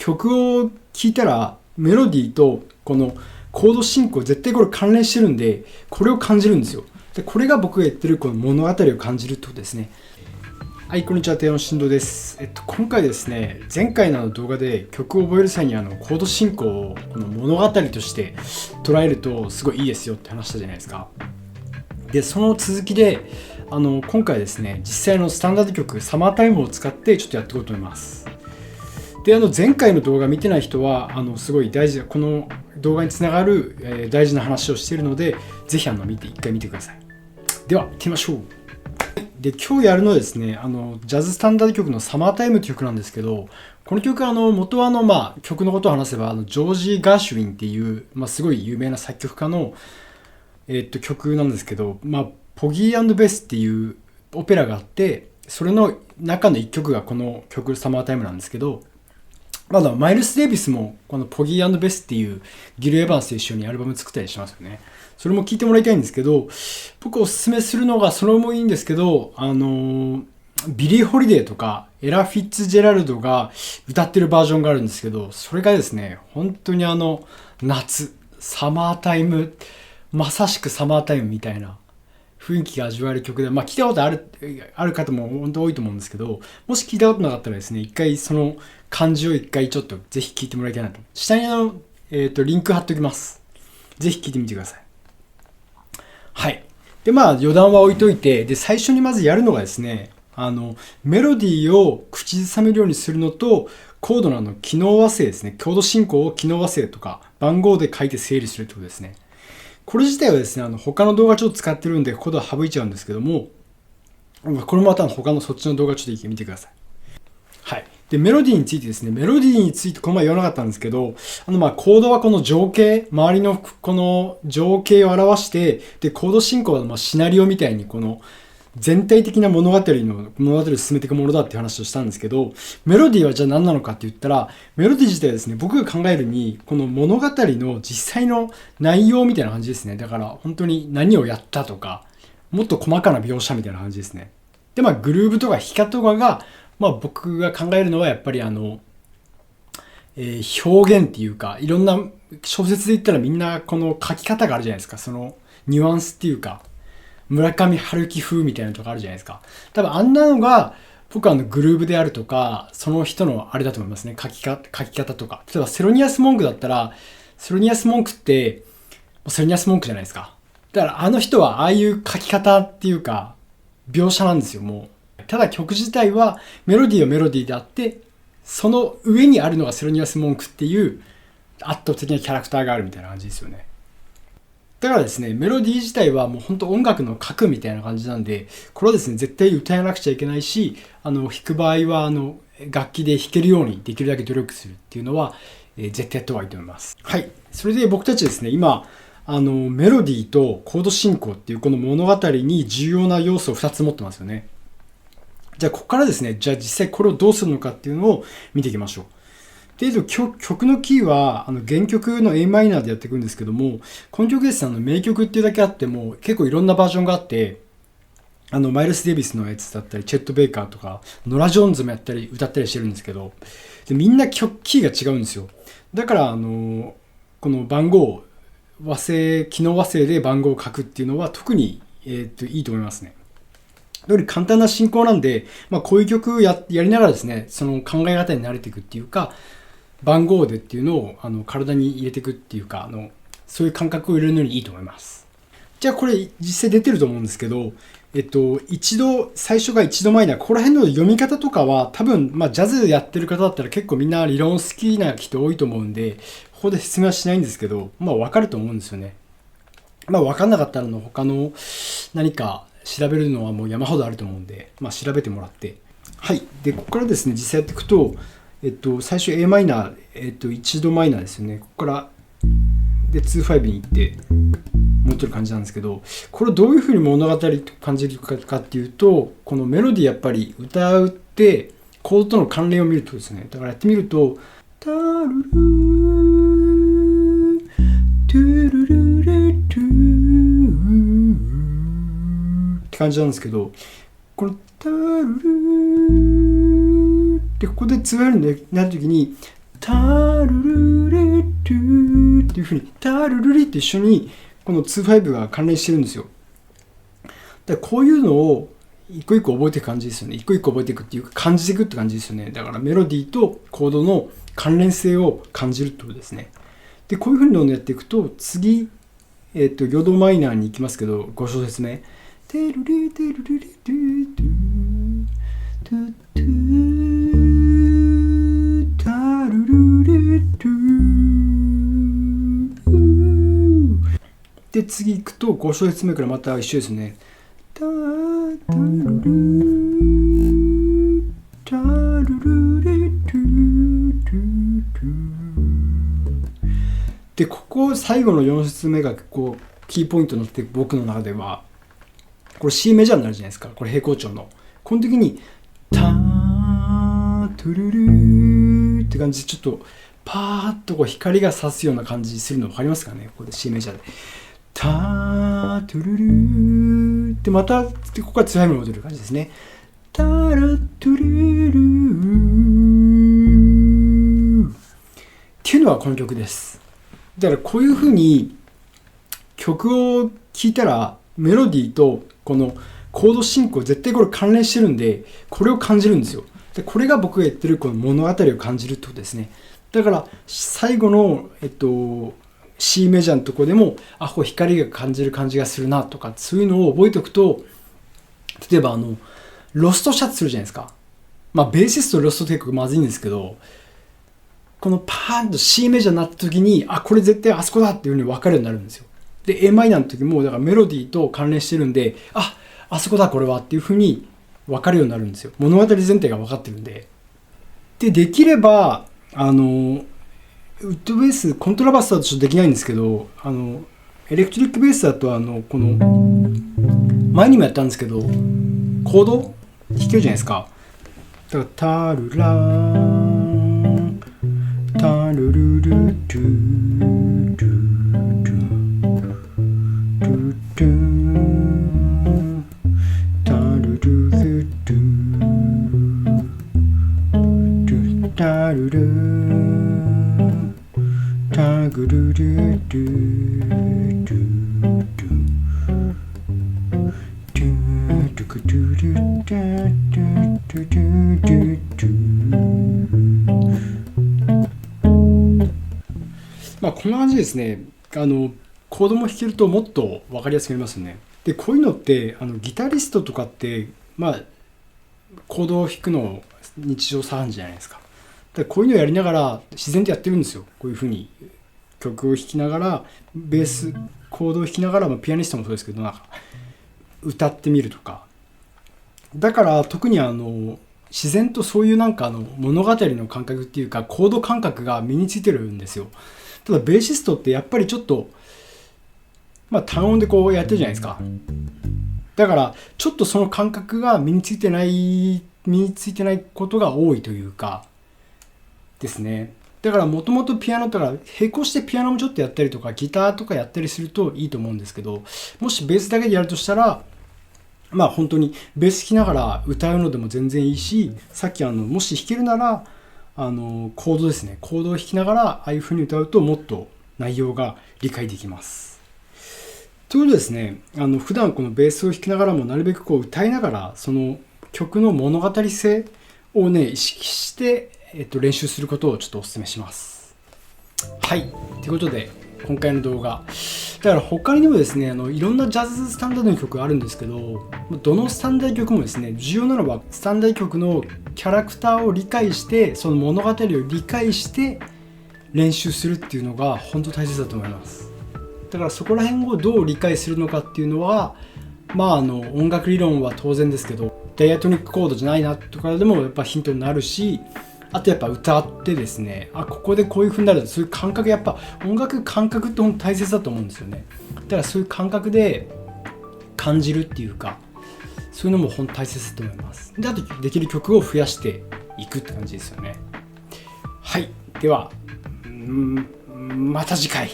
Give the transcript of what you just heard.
曲を聴いたらメロディーとこのコード進行絶対これ関連してるんで、これを感じるんですよ。でこれが僕が言ってるこの物語を感じるってことですね。はい、こんにちは、低音振動です。今回ですね、前回の動画で曲を覚える際にコード進行をこの物語として捉えるとすごいいいですよって話したじゃないですか。で、その続きで今回ですね、実際のスタンダード曲サマータイムを使ってちょっとやっていこうと思います。で、前回の動画見てない人はすごい大事なこの動画につながる、大事な話をしているので、ぜひ一回見てください。では行ってみましょう。で、今日やるのはですね、ジャズスタンダード曲のサマータイムという曲なんですけど、この曲は元は曲のことを話せばジョージ・ガーシュウィンっていう、すごい有名な作曲家の、曲なんですけど、ポギー&ベスっていうオペラがあって、それの中の一曲がこの曲サマータイムなんですけど、マイルス・デイビスもこのポギー&ベスっていうギル・エヴァンスと一緒にアルバム作ったりしますよね。それも聴いてもらいたいんですけど、僕おすすめするのがそれもいいんですけど、ビリー・ホリデーとかエラ・フィッツジェラルドが歌ってるバージョンがあるんですけど、それがですね、本当に夏、サマータイム、まさしくサマータイムみたいな雰囲気が味わえる曲で、聞いたことある方も本当多いと思うんですけど、もし聞いたことなかったらですね、一回その感じをちょっとぜひ聞いてもらいたいなと。下にリンク貼っておきます。ぜひ聞いてみてください。はい。で、余談は置いといて、で、最初にまずやるのがですね、メロディーを口ずさめるようにするのと、コードの機能和声ですね、コード進行を機能和声とか番号で書いて整理するってことですね。これ自体はですね、他の動画ちょっと使ってるんで、ここでは省いちゃうんですけども、これもまた他のそっちの動画ちょっと見てください。はい。で、メロディーについてですね、メロディーについてこの前言わなかったんですけど、コードはこの情景、周りのこの情景を表して、で、コード進行はシナリオみたいにこの全体的な物語を進めていくものだっていう話をしたんですけど、メロディーはじゃあ何なのかって言ったら、メロディー自体はですね、僕が考えるに、この物語の実際の内容みたいな感じですね。だから本当に何をやったとか、もっと細かな描写みたいな感じですね。で、グルーブとか弾き方とかが、僕が考えるのはやっぱり表現っていうか、いろんな小説で言ったらみんなこの書き方があるじゃないですか。そのニュアンスっていうか、村上春樹風みたいなのとかあるじゃないですか。多分あんなのが僕はグルーブであるとか、その人のあれだと思いますね。書き方とか。例えばセロニアス・モンクだったら、セロニアス・モンクってセロニアス・モンクじゃないですか。だからあの人はああいう書き方っていうか描写なんですよ。もうただ曲自体はメロディーはメロディーであって、その上にあるのがセロニアス・モンクっていう圧倒的なキャラクターがあるみたいな感じですよね。だからですね、メロディー自体はもう本当音楽の核みたいな感じなんで、これはですね、絶対歌わなくちゃいけないし、弾く場合は楽器で弾けるようにできるだけ努力するっていうのは、絶対やった方がいいと思います。はい。それで僕たちですね、今、メロディーとコード進行っていうこの物語に重要な要素を2つ持ってますよね。じゃあここからですね、じゃあ実際これをどうするのかっていうのを見ていきましょう。で、曲のキーは原曲の a マイナーでやっていくんですけども、この曲ですね、名曲っていうだけあっても結構いろんなバージョンがあって、マイルス・デイビスのやつだったり、チェット・ベイカーとか、ノラ・ジョーンズも歌ったりしてるんですけど、でみんなキーが違うんですよ。だからこの番号機能和声で番号を書くっていうのは特に、いいと思いますね。より簡単な進行なんで、こういう曲やりながらですね、その考え方に慣れていくっていうか、番号でっていうのを体に入れていくっていうか、そういう感覚を入れるのにいいと思います。じゃあこれ実際出てると思うんですけど、最初が一度マイナー、ここら辺の読み方とかは多分、ジャズやってる方だったら結構みんな理論好きな人多いと思うんで、ここで説明はしないんですけど、わかると思うんですよね。わかんなかったら他の何か調べるのはもう山ほどあると思うんで、調べてもらって。はい。で、ここからですね、実際やっていくと、最初 a マイナー、1度マイナーですよね。ここから、で、2-5に行って、持ってる感じなんですけど、これをどういうふうに物語と感じるかっていうと、このメロディーやっぱり歌うって、コードとの関連を見るとですね、だからやってみると、タルルー、トゥルルルトゥーって感じなんですけど、このタルルーってここで2-5になるときに、タルルリトゥっていう風にタルルリって一緒にこの2-5が関連してるんですよ。だからこういうのを一個一個覚えていく感じですよね。一個一個覚えていくっていうか感じていくって感じですよね。だからメロディーとコードの関連性を感じるってことですね。で、こういう風にどんどんやっていくと次、ヨドマイナーに行きますけど、5小節目。テルリテルリリトゥトゥトゥトゥタルルリトゥで、次行くと5小節目からまた一緒ですね。タタルルタルルリトゥトゥトゥで、ここ最後の4節目がこうキーポイントになって僕の中ではこれ C メジャーになるじゃないですか。これ平行調のこの時にタートゥルルーって感じでちょっとパーッとこう光が差すような感じするの分かりますかね。ここで C メジャーでタートゥルルーってまたここから強いに戻る感じですね。タラトゥルルーっていうのはこの曲です。だからこういう風に曲を聴いたらメロディーとこのコード進行絶対これ関連してるんでこれを感じるんですよ。でこれが僕が言ってるこの物語を感じるってことですね。だから最後のC メジャーのところでもこう光が感じる感じがするなとかそういうのを覚えておくと例えばロストシャツするじゃないですか。ベーシストロスト結構まずいんですけどこのパーンと C メジャーになった時にこれ絶対あそこだっていう風に分かるようになるんですよ。で A マイナーの時もだからメロディーと関連してるんであそこだこれはっていう風に分かるようになるんですよ。物語全体が分かってるんで。できればウッドベースコントラバスだとちょっとできないんですけどエレクトリックベースだとこの前にもやったんですけどコード弾けるじゃないですか。だからタルランタルルルトゥトゥトゥトゥトゥタルルルトゥトゥタルルタグルルトゥトゥトゥトゥトゥクトゥルタトゥトゥトゥトゥトゥこんな感じですね。コードも弾けるともっと分かりやすくなりますよね。でこういうのってギタリストとかってコードを弾くの日常茶飯事じゃないですか。でこういうのをやりながら自然とやってるんですよ。こういう風に曲を弾きながらベースコードを弾きながら、ピアニストもそうですけど歌ってみるとか。だから特に自然とそういう物語の感覚っていうかコード感覚が身についてるんですよ。ただベーシストってやっぱりちょっと単音でこうやってるじゃないですか。だからちょっとその感覚が身についてないことが多いというかですね。だからもともとピアノとか並行してピアノもちょっとやったりとかギターとかやったりするといいと思うんですけど、もしベースだけでやるとしたら本当にベース弾きながら歌うのでも全然いいし、さっきもし弾けるならコードですね。コードを弾きながらああいう風に歌うともっと内容が理解できます。ということですね。普段このベースを弾きながらもなるべくこう歌いながらその曲の物語性をね意識して練習することをちょっとお勧めします。はい。ということで今回の動画。だから他にもですね、いろんなジャズスタンダードの曲あるんですけど、どのスタンダード曲もですね、重要なのはスタンダード曲のキャラクターを理解して、その物語を理解して練習するっていうのが本当大切だと思います。だからそこら辺をどう理解するのかっていうのは、音楽理論は当然ですけど、ダイアトニックコードじゃないなとかでもやっぱヒントになるし、あとやっぱ歌ってですね、ここでこういう風になるとそういう感覚、やっぱ音楽感覚って本当大切だと思うんですよね。だからそういう感覚で感じるっていうか、そういうのも本当大切だと思います。で、あとできる曲を増やしていくって感じですよね。はい。では、また次回。